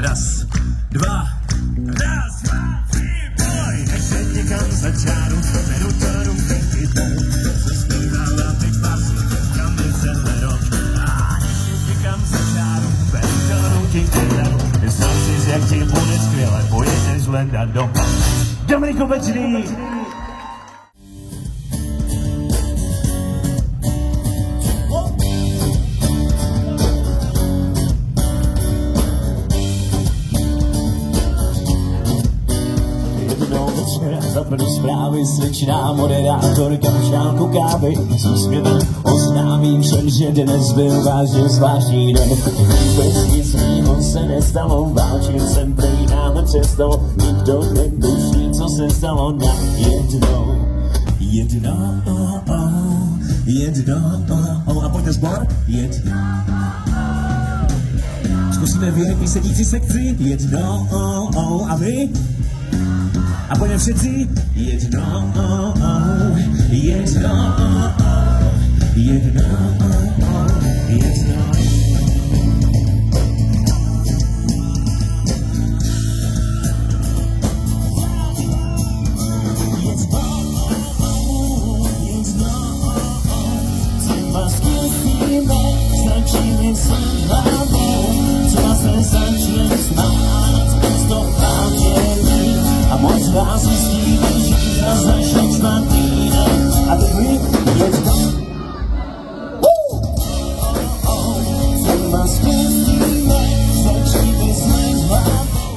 Raz, dva, tři, boj! Než se někam za čáru, beru to ruky kytou, se zpívala ty pasy, kam by se hledal. A než se někam za čáru, beru to ruky kytou, mysl si, jak ti bude skvěle, pojedeš hledat dom. Dominik Obecný! Zapadu zprávy, slečná moderátorka v šálku kávy. S úsměvem oznámím všem, že dnes byl vážně zvláštní den. Vůbec nic mýho se nestalo, válčil jsem prejnáme přesto. Nikdo netuší, co se stalo na jednou. A pojďte sbor. Zkusíme VIP sedící sekci. A vy? A pojďme všetci. Jedno. Třeba zkusíme, stačíme se hlavou, třeba se začne smát, to vážení. A možná zjistíme, že zase však snadný den. A teď vy, jedno. Třeba zkusíme, začneme se hlavou.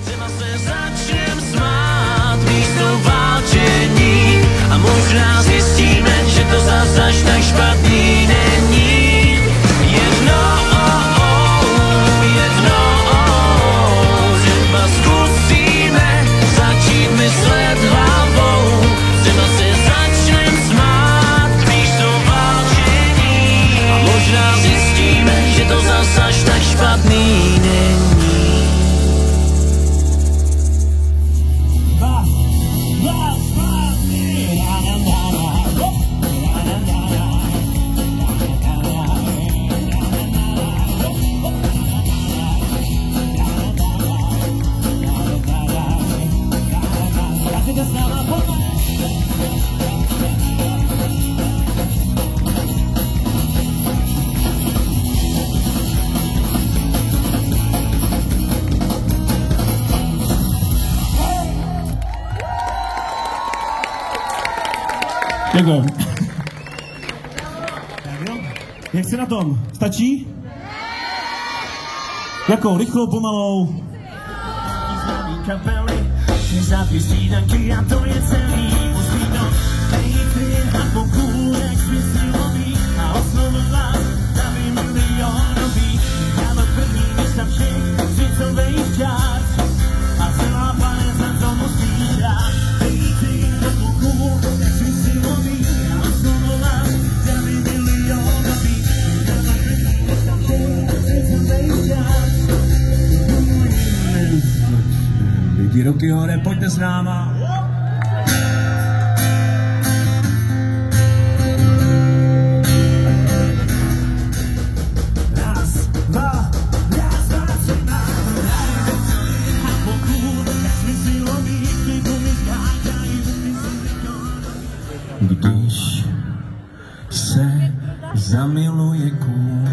Třeba se začnem smát místo válčení. A možná zjistíme, že to zase až tak špatný není. Myslet hlavou, třeba se začnem smát místo válčení. A možná zjistíme, že to zas až tak špatný není. Děkuji. Jak jsi na tom? Stačí? Jakou? Rychlou, pomalou? Kapely, zápis střídanky a to je celý. Pustí to nejty a pokůrek smyslový a oslovu vás davy milionový. Dáme první místa všech světových část a celá planeta to musí dát. Nejty a pokůrek smyslový a oslovu vás davy milionový. Dáme první místa všech světových část. Lidi, ruky hore, pojďte s náma. Raz, dva, tři, a pokud jsme siloví, ty mi zkákají, když se zamiluje kůl,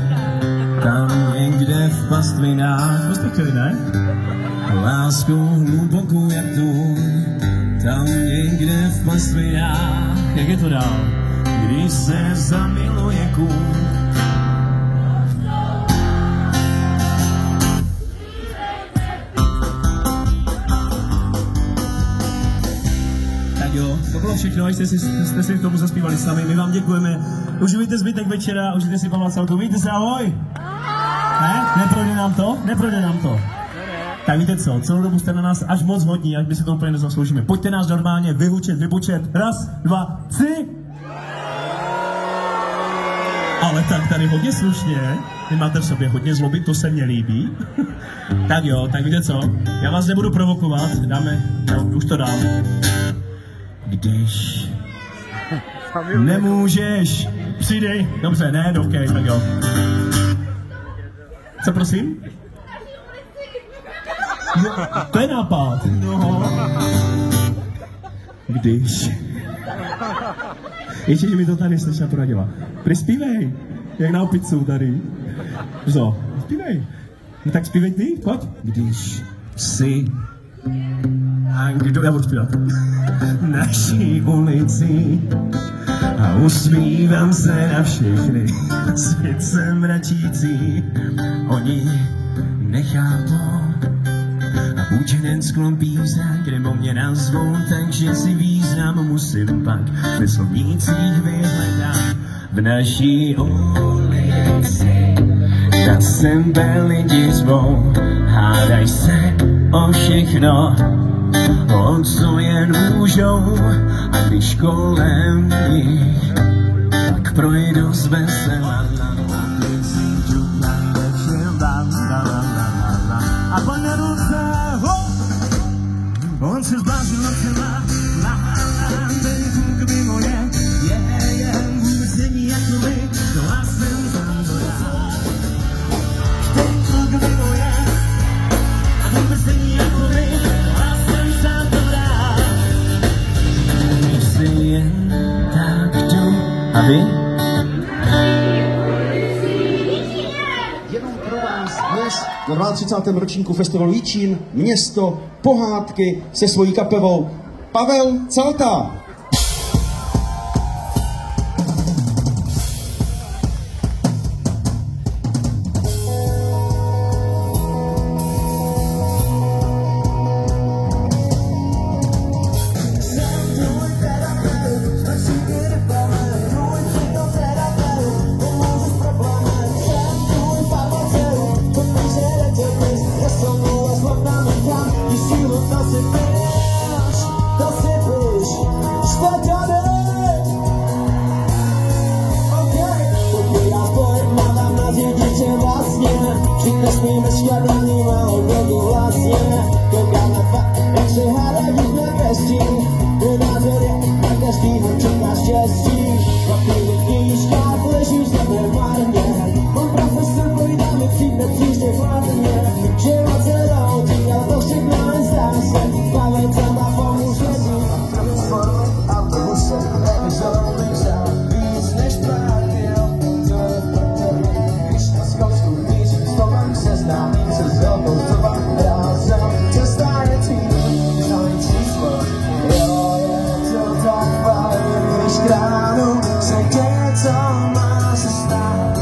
tam někde v pastvinách. To jste chtěli, ne? Lásku hlubokou jak tu, tam někde v pastvinách. Jak je to dál? Když se zamiluje kůl. Tak jo, to bylo všechno, jste si k tomu zaspívali sami. My vám děkujeme. Užijte zbytek večera, užijte si Pavla Salku. Víte se, ahoj! Ne? Neprojde nám to? Neprojde nám to. Tak víte co, celou dobu jste na nás až moc hodní, až my si to úplně nezasloužíme. Pojďte nás normálně vybučet. Raz, dva, tři. Ale tak tady hodně slušně, vy máte v sobě hodně zloby, to se mně líbí. Tak jo, tak víte co, já vás nebudu provokovat, už to dám. Když nemůžeš, přidej, dobře, ne, ok, tak jo. Co prosím? Jo, to je nápad. No. Když... Ještě, že mi to tady slyšela poradila. Přispívej, jak na opicu tady. Co? Zpívej. No tak zpívej ty, pojď. Když si... A kdo já budu zpívat? Naší ulici a usmívám se na všechny, svět se mračící, oni nechápou a buď hned sklompíza, nebo mě nazvou, takže si význam musím pak ve slovnících vyhledat. V naší ulici na sebe lidi zvou, hádaj se o všechno, o co jen můžou, a když kolem nich tak projdu z vesela. A pan na ruce, on se zbláznil na celá, ten kluk by moje, vůbec není jako my, no a jsem tam to já. Ten kluk by moje, a vůbec není jako my, no a jsem tam to já. Když si jen tak jdu, a vy? Dnes na 32. ročníku festivalu Jičín, město, pohádky se svojí kapelou Pavel Calta. Nesmíme šťadraným a odvědu vlastně koukáme fakt, jak se hádají na každý. Tvůj názor je na každýho čeká štěstí. Chlapi vidíš, jak ležíš zemi marně. Mám profesor, povídá mi přijde příště chladně. Život se routí, ale to všechno nezdá se. Pavel Calta pomůžení. Autobusem, epizodou bych vzal víc než platil. To je protože, když na Skotsku víc, s tobou se znám, se zobou, co vám hrál sám. Cesta je tvým, samý číslo. Jo, je to tak fajn, když kránu se děje, co má se stát.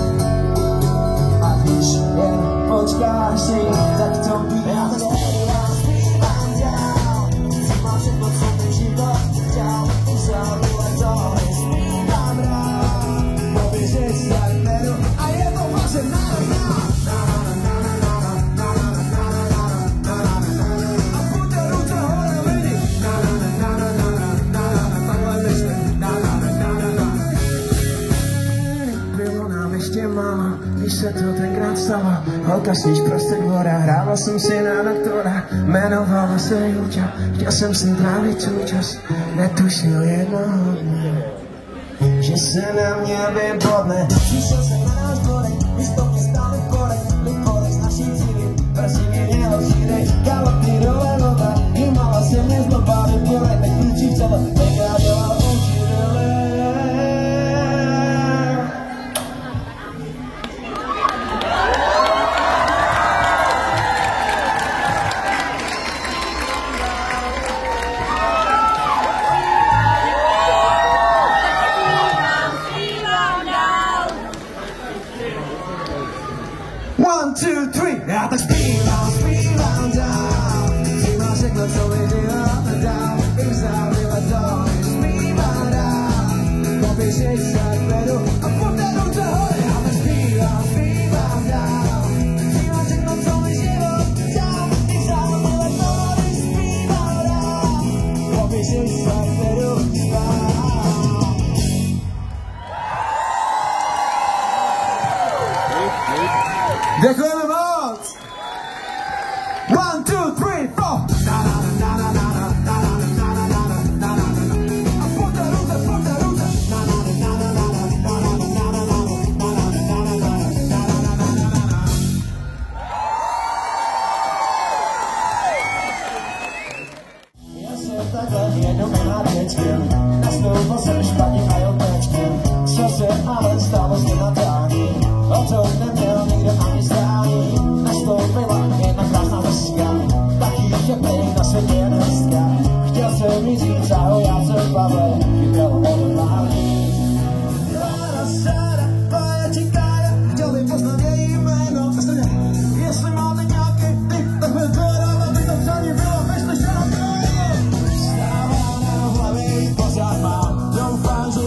A když jen počkáš si, tak to být. Já to zpívám dál, si mám všechno, co ten život chtěl. Uzavřu a to zpívám rád, poběžet se jmeru a je to vaše národ. Když se to tenkrát stalo, holka sníž prostřed dvora, hrával jsem si na doktora, jmenovala se Julča, chtěl jsem si trávit svůj čas, netušil jednoho dne, že se na mě vybodne. Přišel jsem na náš dvorek, místo mě stále korek, liporek z naší cíly, prosím mě mělo šírej, galopní role voda, jimala se mě zlobá, vypěle, tak klíčí v celé, tenkrát dělal učitele. One, two, three, já tak zpívám dál. Si máš všechno, co lidi dál. I závěle to, zpívám dál. Poběžej se vedu a podanou to hory. Já tak zpívám dál. Si máš všechno, co lidi dál. I závěle to, zpívám dál. Poběžej se vedu dál. Děkujeme moc! 1, 2, 3, 4! doma dětkem. Nastoupil jsem špatně a jel pečkem. Co se ale stalo s nenatání? O tom neměl nikdo ani zdání. Nastoupila jedna krásná hezka, taky šepnej na světě jen hezka. Chtěl jsem jí říct ahoj, já jsem Pavel, chybělo odhodlání. Ráda, sáda, poječikája, chtěl bych poznat její jméno. Jestli máte nějaký tip, tak byl dvorem, aby to přání bylo vyslyšeno. Stává na hlavě, pořád má, doufám, že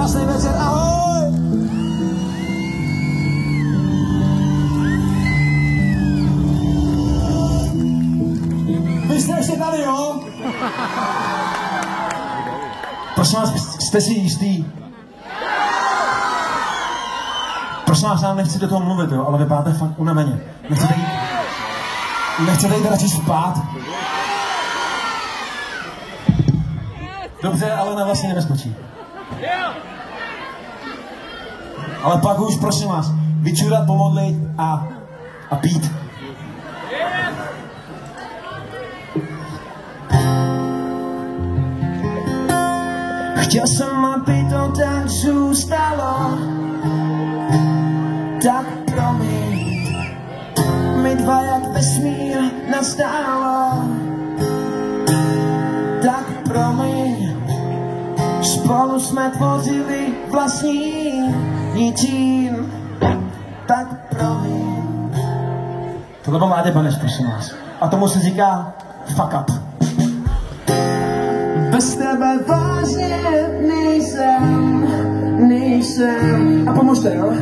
Krásný večer, ahoj! Vy jste ještě tady, jo? Prosím vás, jste si jistý? Prosím vás, já nechci do toho mluvit, jo, ale vypadáte fakt unaveně. Nechcete jít radši spát? Dobře, ale na vlastně nebeskočí. Ale pak už, prosím vás, vyčurat, pomodlit a pít. Chtěl jsem, aby to tak zůstalo, tak promiň, my dva jak vesmír nastálo, tak promiň, spolu jsme tvořili vlastní ničím, tak promiň. Tohle byl Láďa Beneš, prosím vás. A tomu se říká fuck up. Bez tebe vážně nejsem. A pomožte, jo?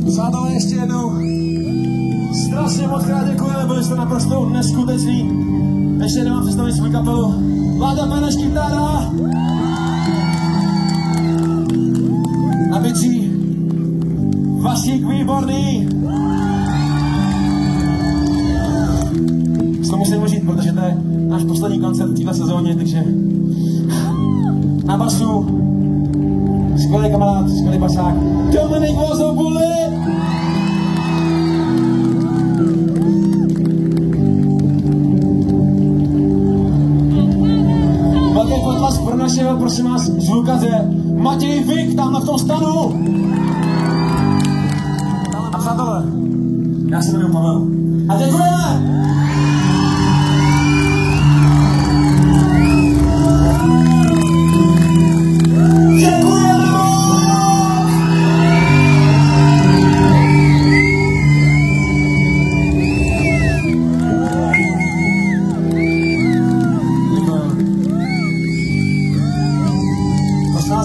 Přátelé, ještě jednou strašně moc krát děkujeme, byli jste naprosto neskuteční. Ještě jednou vám představím svou kapelu. Láďa Beneš, kytára. výborný! To musím užít, protože to je náš poslední koncert v této sezóně, takže na basu skvělý kamarád, skvělý basák Dominik Vozobuli! Velký potlesk pro našeho, prosím vás, zvukaře Matěj Vik, tam v tom stanu! A přátelé, já se jmenuji Pavel. A děkujeme!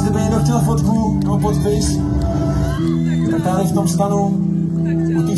Kdyby někdo chtěl fotku nebo podpis, tak tady v tom stanu u té